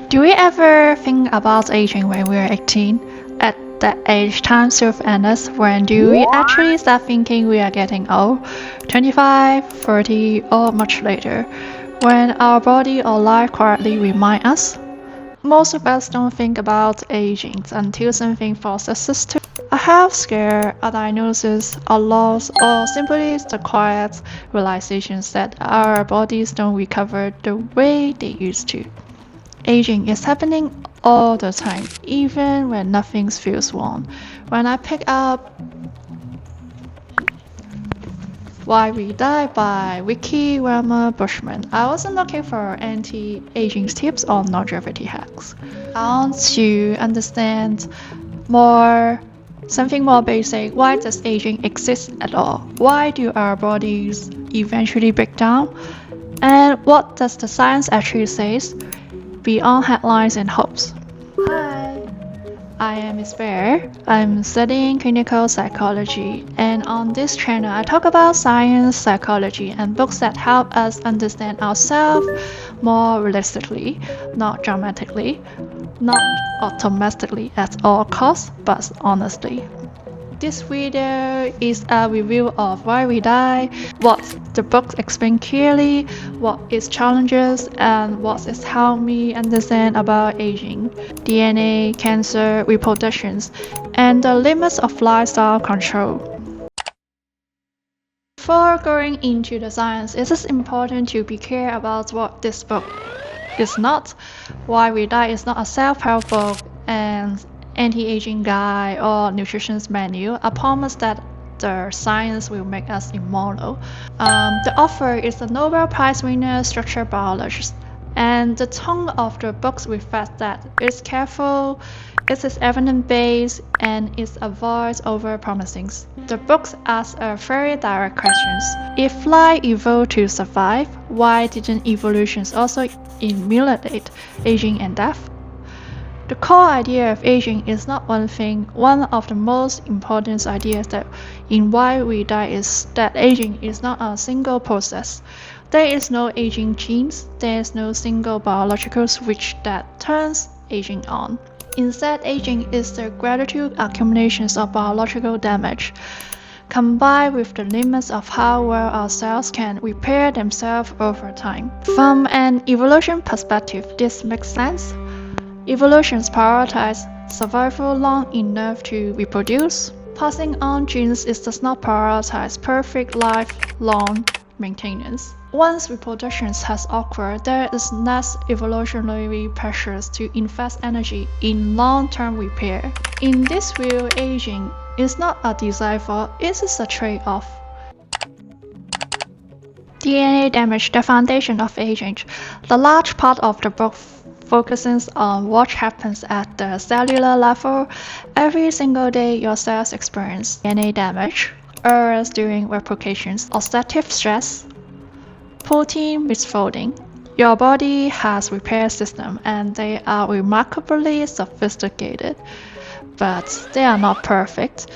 Do we ever think about aging when we're 18? At that age, time feels endless. When do we actually start thinking we are getting old? 25, 30, or much later? When our body or life quietly remind us? Most of us don't think about aging until something forces us to. A health scare, a diagnosis, a loss, or simply the quiet realizations that our bodies don't recover the way they used to. Aging is happening all the time, even when nothing feels wrong. When I pick up Why We Die by Vicky Rama Bushman, I wasn't looking for anti-aging tips or longevity hacks. I want to understand more something more basic. Why does aging exist at all? Why do our bodies eventually break down? And what does the science actually say beyond headlines and hopes? Hi, I am Miss Bear. I'm studying clinical psychology, and on this channel, I talk about science, psychology, and books that help us understand ourselves more realistically, not dramatically, not automatically at all costs, but honestly. This video is a review of Why We Die, what the book explains clearly, what its challenges, and what it's helped me understand about aging, DNA, cancer, reproductions, and the limits of lifestyle control. Before going into the science, it is important to be clear about what this book is not. Why We Die is not a self-help book and anti-aging guide or nutrition menu, a promise that the science will make us immortal. The author is a Nobel Prize winner structural biologist, and the tone of the book reflects that it's careful, it is evidence-based, and it avoids over-promising. The book asks a very direct questions. If life evolved to survive, why didn't evolution also emulate aging and death? The core idea of aging is not one thing. One of the most important ideas that in Why We Die is that aging is not a single process. There is no aging genes, there is no single biological switch that turns aging on. Instead, aging is the gradual accumulations of biological damage, combined with the limits of how well our cells can repair themselves over time. From an evolution perspective, this makes sense. Evolutions prioritize survival long enough to reproduce. Passing on genes does not prioritize perfect lifelong maintenance. Once reproduction has occurred, there is less evolutionary pressures to invest energy in long-term repair. In this view, aging is not a desire, it is a trade-off. DNA damage, the foundation of aging. The large part of the book focuses on what happens at the cellular level. Every single day, your cells experience DNA damage, errors during replications, oxidative stress, protein misfolding. Your body has repair systems, and they are remarkably sophisticated, but they are not perfect.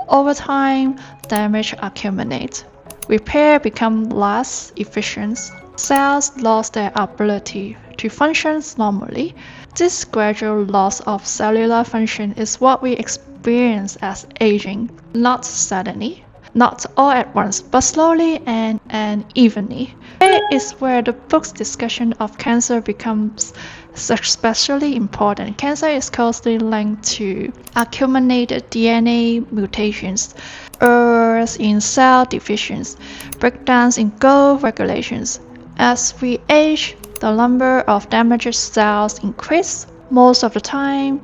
Over time, damage accumulates. Repair becomes less efficient. Cells lose their ability to function normally. This gradual loss of cellular function is what we experience as aging, not suddenly, not all at once, but slowly and evenly. Here is where the book's discussion of cancer becomes especially important. Cancer is closely linked to accumulated DNA mutations, errors in cell divisions, breakdowns in growth regulations. As we age, the number of damaged cells increase. Most of the time,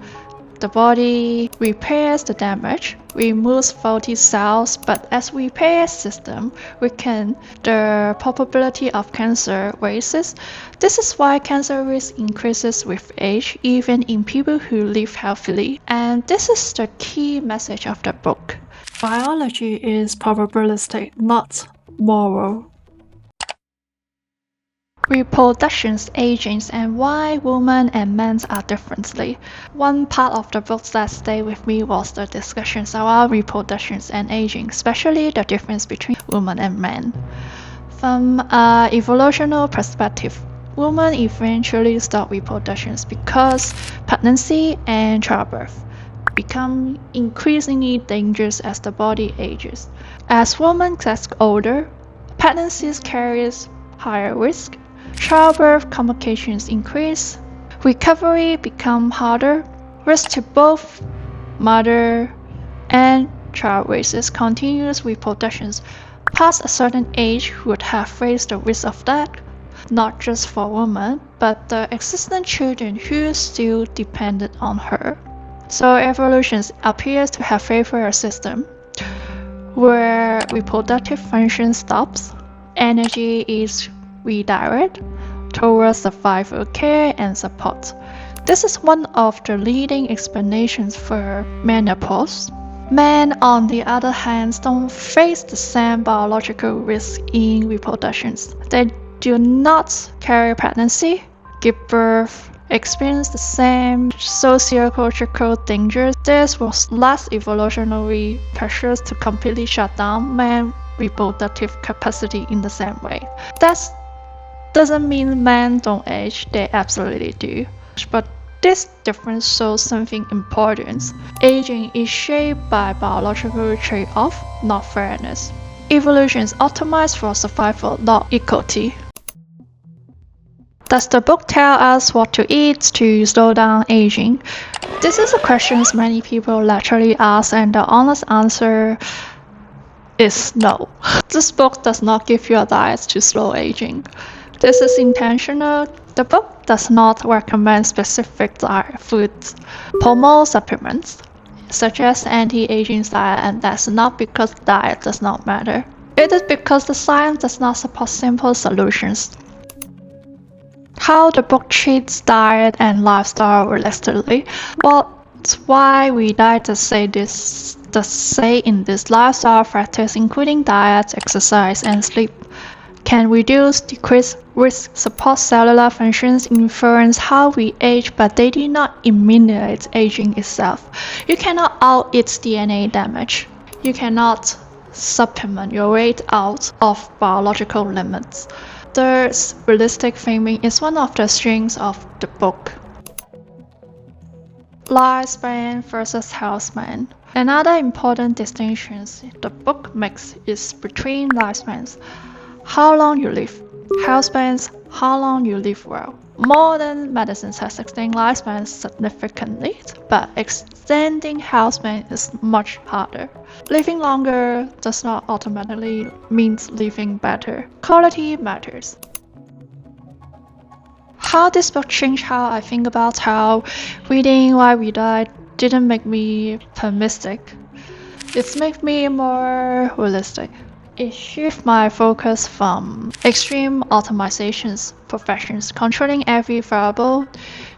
the body repairs the damage, removes faulty cells, but as we repair system weaken, the probability of cancer rises. This is why cancer risk increases with age, even in people who live healthily. And this is the key message of the book. Biology is probabilistic, not moral. Reproductions, aging, and why women and men are differently. One part of the book that stayed with me was the discussions around reproductions and aging, especially the difference between women and men. From an evolutionary perspective, women eventually stop reproduction because pregnancy and childbirth become increasingly dangerous as the body ages. As women get older, pregnancies carries higher risk, childbirth complications increase, recovery become harder, risk to both mother and child raises continuous reproductions past a certain age would have raised the risk of death, not just for women, but the existing children who still depended on her. So evolution appears to have favored a system where reproductive function stops, energy is redirected towards survival care and support. This is one of the leading explanations for menopause. Men, on the other hand, don't face the same biological risk in reproduction. They do not carry pregnancy, give birth, experience the same sociocultural dangers. There was less evolutionary pressures to completely shut down men's reproductive capacity in the same way. That doesn't mean men don't age, they absolutely do. But this difference shows something important. Aging is shaped by biological trade-off, not fairness. Evolution is optimized for survival, not equality. Does the book tell us what to eat to slow down aging? This is a question many people naturally ask, and the honest answer is no. This book does not give you a diet to slow aging. This is intentional. The book does not recommend specific diet foods, promote supplements, suggest anti-aging diet, and that's not because diet does not matter. It is because the science does not support simple solutions. How the book treats diet and lifestyle realistically. Well, it's why we like to say this. The say in this lifestyle factors, including diet, exercise, and sleep, can reduce, decrease risk, support cellular functions, influence how we age, but they do not eliminate aging itself. You cannot out-eat DNA damage. You cannot supplement your weight out of biological limits. The realistic framing is one of the strengths of the book. Lifespan versus healthspan. Another important distinction the book makes is between lifespans, how long you live, healthspans, how long you live well. Modern medicine has extended lifespans significantly, but extending healthspan is much harder. Living longer does not automatically mean living better. Quality matters. How this book changed how I think about how reading Why We Die didn't make me pessimistic. It's made me more realistic. It shifted my focus from extreme optimizations professions, controlling every variable,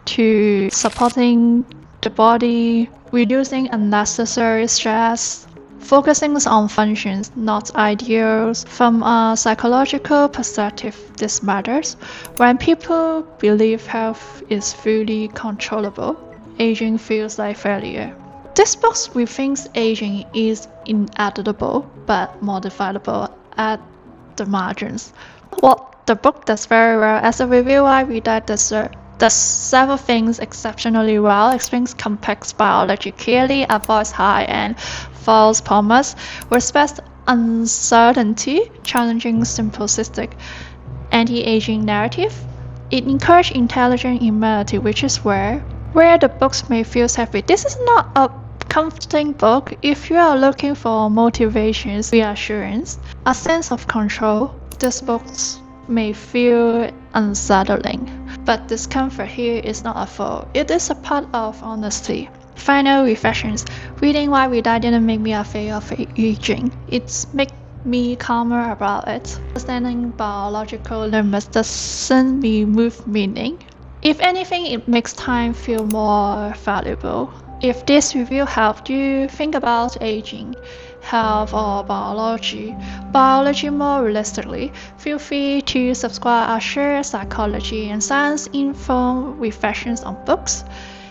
to supporting the body, reducing unnecessary stress, focusing on functions, not ideals. From a psychological perspective, this matters. When people believe health is fully controllable, aging feels like failure. This book rethinks aging is inevitable but modifiable at the margins. What the book does very well as a reviewer, I read that does several things exceptionally well, explains complex biology clearly, avoids high and false promise, respects uncertainty, challenging simplistic anti-aging narrative. It encourages intelligent humility, which is rare. Where the books may feel heavy, this is not a comforting book. If you are looking for motivations, reassurance, a sense of control, this book may feel unsettling. But discomfort here is not a fault. It is a part of honesty. Final reflections. Reading Why We Die didn't make me afraid of aging. It's made me calmer about it. Understanding biological limits doesn't remove meaning. If anything, it makes time feel more valuable. If this review helped you think about aging, health, or biology more realistically, feel free to subscribe. I share psychology and science-informed reflections on books,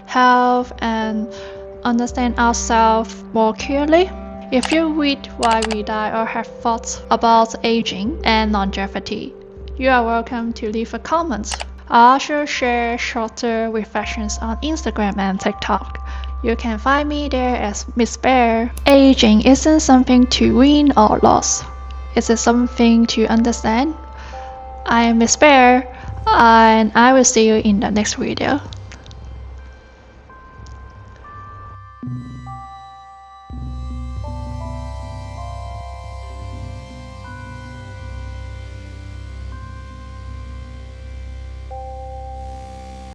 health, and understand ourselves more clearly. If you read Why We Die or have thoughts about aging and longevity, you are welcome to leave a comment. I also share shorter reflections on Instagram and TikTok. You can find me there as Miss Bear. Aging isn't something to win or lose. It's something to understand. I am Miss Bear, and I will see you in the next video.